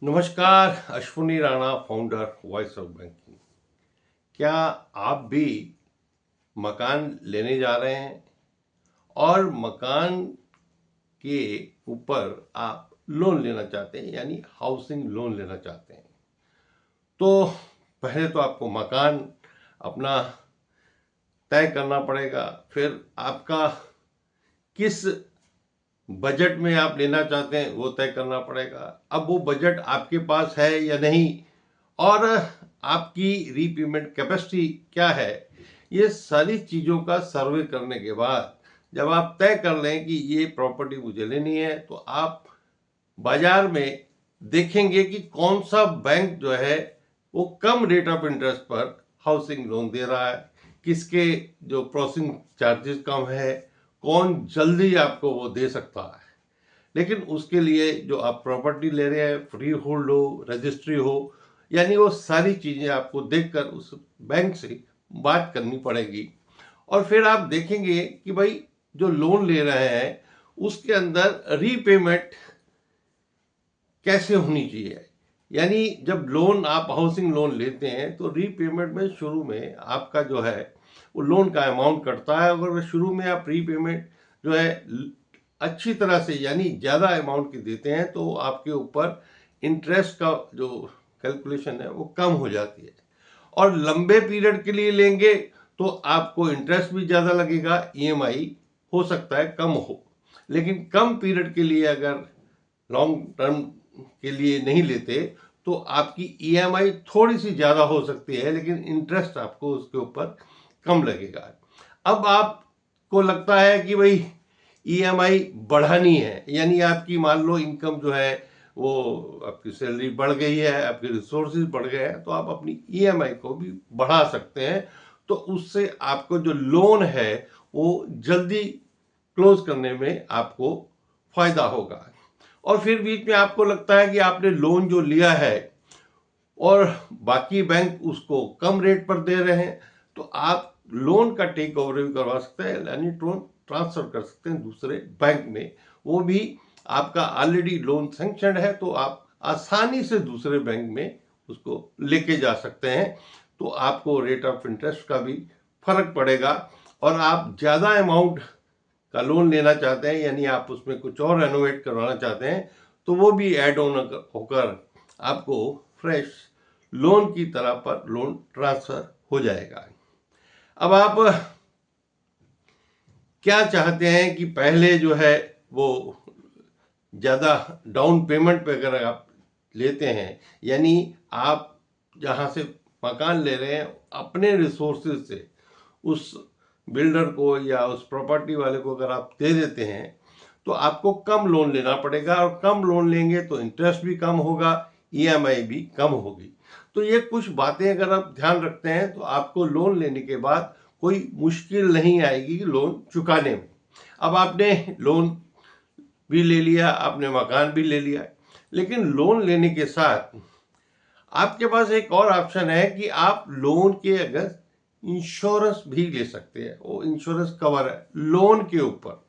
नमस्कार, Ashwini Rana, founder voice of banking. क्या आप भी मकान लेने जा रहे हैं और मकान के ऊपर आप लोन लेना चाहते हैं, यानी हाउसिंग लोन लेना चाहते हैं? तो पहले तो आपको मकान अपना तय करना पड़ेगा। फिर आपका किस बजट में आप लेना चाहते हैं वो तय करना पड़ेगा। अब वो बजट आपके पास है या नहीं, और आपकी रीपेमेंट कैपेसिटी क्या है, ये सारी चीज़ों का सर्वे करने के बाद जब आप तय कर लें कि ये प्रॉपर्टी मुझे लेनी है, तो आप बाजार में देखेंगे कि कौन सा बैंक जो है वो कम रेट ऑफ इंटरेस्ट पर हाउसिंग लोन दे रहा है, किसके जो प्रोसेसिंग चार्जेस कम है, कौन जल्दी आपको वो दे सकता है। लेकिन उसके लिए जो आप प्रॉपर्टी ले रहे हैं, फ्री होल्ड हो, रजिस्ट्री हो, यानी वो सारी चीज़ें आपको देखकर उस बैंक से बात करनी पड़ेगी। और फिर आप देखेंगे कि भाई जो लोन ले रहे हैं उसके अंदर रीपेमेंट कैसे होनी चाहिए। यानी जब लोन आप हाउसिंग लोन लेते हैं तो रीपेमेंट में शुरू में आपका जो है वो लोन का अमाउंट कटता है। अगर शुरू में आप रीपेमेंट जो है अच्छी तरह से यानी ज़्यादा अमाउंट की देते हैं तो आपके ऊपर इंटरेस्ट का जो कैलकुलेशन है वो कम हो जाती है। और लंबे पीरियड के लिए लेंगे तो आपको इंटरेस्ट भी ज़्यादा लगेगा, ईएमआई हो सकता है कम हो। लेकिन कम पीरियड के लिए अगर लॉन्ग टर्म के लिए नहीं लेते तो आपकी ईएमआई थोड़ी सी ज़्यादा हो सकती है, लेकिन इंटरेस्ट आपको उसके ऊपर कम लगेगा। अब आपको लगता है कि भाई ईएमआई बढ़ानी है, यानी आपकी मान लो इनकम जो है वो आपकी सैलरी बढ़ गई है, आपके रिसोर्सेज बढ़ गए हैं, तो आप अपनी ईएमआई को भी बढ़ा सकते हैं। तो उससे आपको जो लोन है वो जल्दी क्लोज करने में आपको फायदा होगा। और फिर बीच में आपको लगता है कि आपने लोन जो लिया है और बाकी बैंक उसको कम रेट पर दे रहे हैं, तो आप लोन का टेक ओवर भी करवा सकते हैं, यानी ट्रांसफर कर सकते हैं दूसरे बैंक में। वो भी आपका ऑलरेडी लोन सैंक्शन है तो आप आसानी से दूसरे बैंक में उसको लेके जा सकते हैं। तो आपको रेट ऑफ इंटरेस्ट का भी फर्क पड़ेगा। और आप ज़्यादा अमाउंट का लोन लेना चाहते हैं, यानी आप उसमें कुछ और रेनोवेट करवाना चाहते हैं, तो वो भी ऐड ऑन होकर आपको फ्रेश लोन की तरह पर लोन ट्रांसफर हो जाएगा। अब आप क्या चाहते हैं कि पहले जो है वो ज़्यादा डाउन पेमेंट पे अगर आप लेते हैं, यानी आप जहाँ से मकान ले रहे हैं अपने रिसोर्सेज से उस बिल्डर को या उस प्रॉपर्टी वाले को अगर आप दे देते हैं तो आपको कम लोन लेना पड़ेगा, और कम लोन लेंगे तो इंटरेस्ट भी कम होगा, ईएमआई भी कम होगी। तो ये कुछ बातें अगर आप ध्यान रखते हैं तो आपको लोन लेने के बाद कोई मुश्किल नहीं आएगी लोन चुकाने में। अब आपने लोन भी ले लिया, आपने मकान भी ले लिया, लेकिन लोन लेने के साथ आपके पास एक और ऑप्शन है कि आप लोन के अगर इंश्योरेंस भी ले सकते हैं। वो इंश्योरेंस कवर है लोन के ऊपर।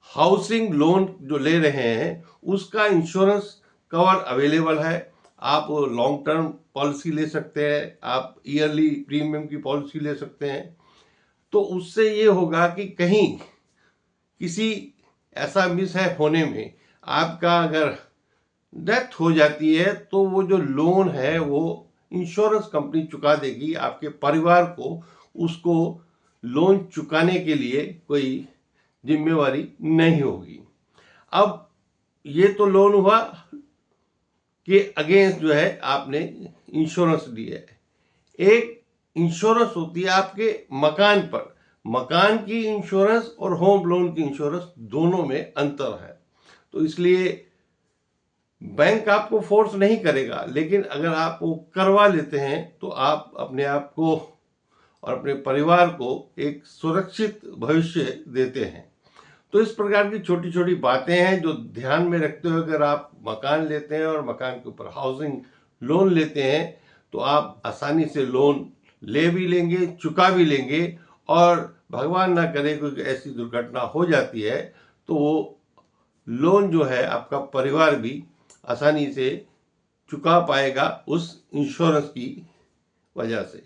हाउसिंग लोन जो ले रहे हैं उसका इंश्योरेंस कवर अवेलेबल है। आप लॉन्ग टर्म पॉलिसी ले सकते हैं, आप ईयरली प्रीमियम की पॉलिसी ले सकते हैं। तो उससे ये होगा कि कहीं किसी ऐसा मिस है होने में आपका अगर डेथ हो जाती है तो वो जो लोन है वो इंश्योरेंस कंपनी चुका देगी आपके परिवार को। उसको लोन चुकाने के लिए कोई जिम्मेवारी नहीं होगी। अब ये तो लोन हुआ कि अगेंस्ट जो है आपने इंश्योरेंस लिया है। एक इंश्योरेंस होती है आपके मकान पर। मकान की इंश्योरेंस और होम लोन की इंश्योरेंस दोनों में अंतर है। तो इसलिए बैंक आपको फोर्स नहीं करेगा, लेकिन अगर आप वो करवा लेते हैं तो आप अपने आप को और अपने परिवार को एक सुरक्षित भविष्य देते हैं। तो इस प्रकार की छोटी छोटी बातें हैं जो ध्यान में रखते हुए अगर आप मकान लेते हैं और मकान के ऊपर हाउसिंग लोन लेते हैं तो आप आसानी से लोन ले भी लेंगे, चुका भी लेंगे। और भगवान ना करे कोई ऐसी दुर्घटना हो जाती है तो वो लोन जो है आपका परिवार भी आसानी से चुका पाएगा उस इंश्योरेंस की वजह से।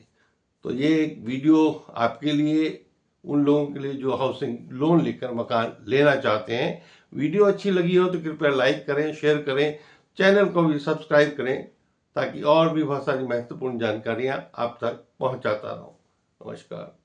तो ये एक वीडियो आपके लिए, उन लोगों के लिए जो हाउसिंग लोन लेकर मकान लेना चाहते हैं। वीडियो अच्छी लगी हो तो कृपया लाइक करें, शेयर करें, चैनल को भी सब्सक्राइब करें, ताकि और भी बहुत सारी महत्वपूर्ण जानकारियां आप तक पहुंचाता रहूं। नमस्कार।